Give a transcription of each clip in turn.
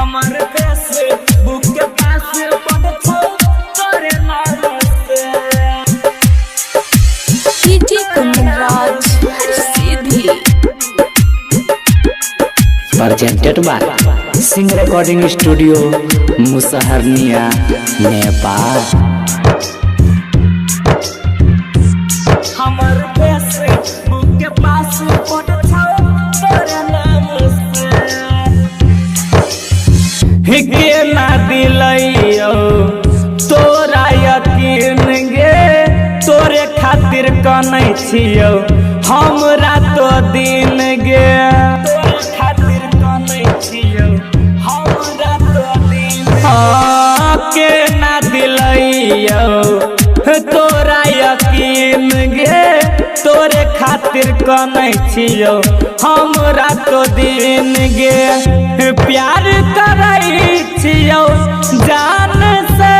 हमारे फेसबुक के पास पड़छो तोरे नाम से DJ Kundraj Sidhi presented by Singh recording studio Musaharniya Nepal. हमारे फेसबुक के पास पड़छो तोरे नाम से के ना दिलैयो तोरा यकीन गे तोरे खातिर कनै छियौ हमरा तो दिन गे तोरे खातिर कनै छियौ हमरा तो दिन के ना दिलैयो तोरा यकीन गे तोरे खातिर कनै छियौ हमरा तो दिन गे प्यार करै छियौ जान से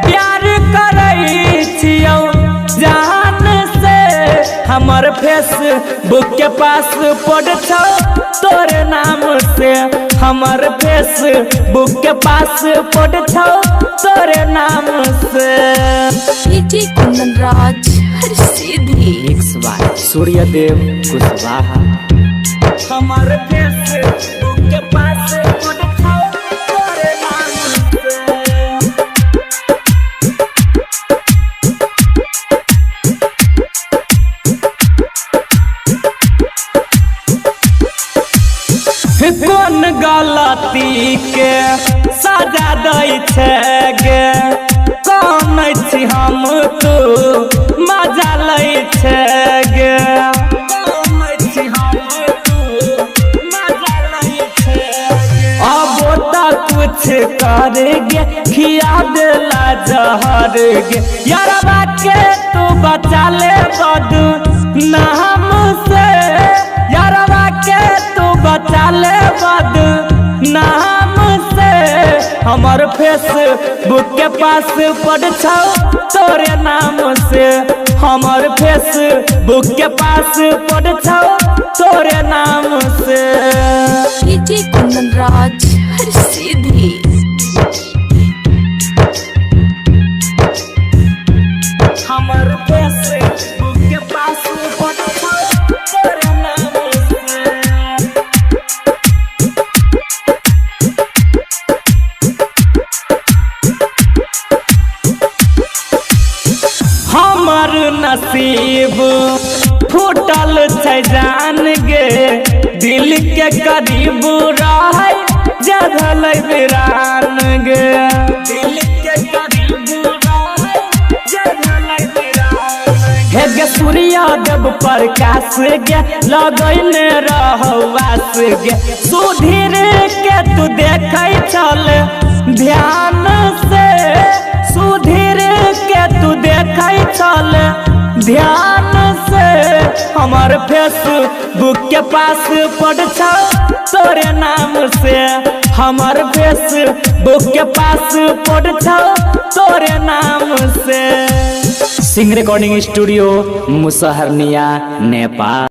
प्यार करै छियौ जान से हमर फेसबुक के पास पड़छो तोरे नाम से हमर फेसबुक के पास पड़छो तोरे नाम से डीजे कुंदराज सीधी मिक्स बाय सूर्यदेव कुशवाहा। हमारे फेसबुक के पास पड़छो तोरे नाम से कौन गलती के सजा दै छै गे कौन छी हम तू मजा लै छै गे कुछ करेगे खिया देला जहर गे यारबा के तू बचा ले बदू नाम से यारबा के तू बचा ले बदू नाम से हमर फेसबुक के पास पड़छो तोरे नाम से हमर फेसबुक के पास पड़छो तोरे नाम से डीजे कुंदराज सीधी हमर फेसबुक के पास पड़छो तोरे नाम से हमर नसीब फूटल छै जान गे दिल के करीब रहै जगल वीरान गे दिल के करीब रहै जगल वीरान हे गे सूर्यदेव प्रकाश गे लगैने रहवास गे सुधीर के तू देखै चल ध्यान से सुधीर के तू देखै चल ध्यान से हमर फेसबुक के पास पड़छो तोरे नाम से हमर फेसबुक के पास पड़छो तोरे नाम से सिंह रिकॉर्डिंग स्टूडियो मुसहरनिया नेपाल।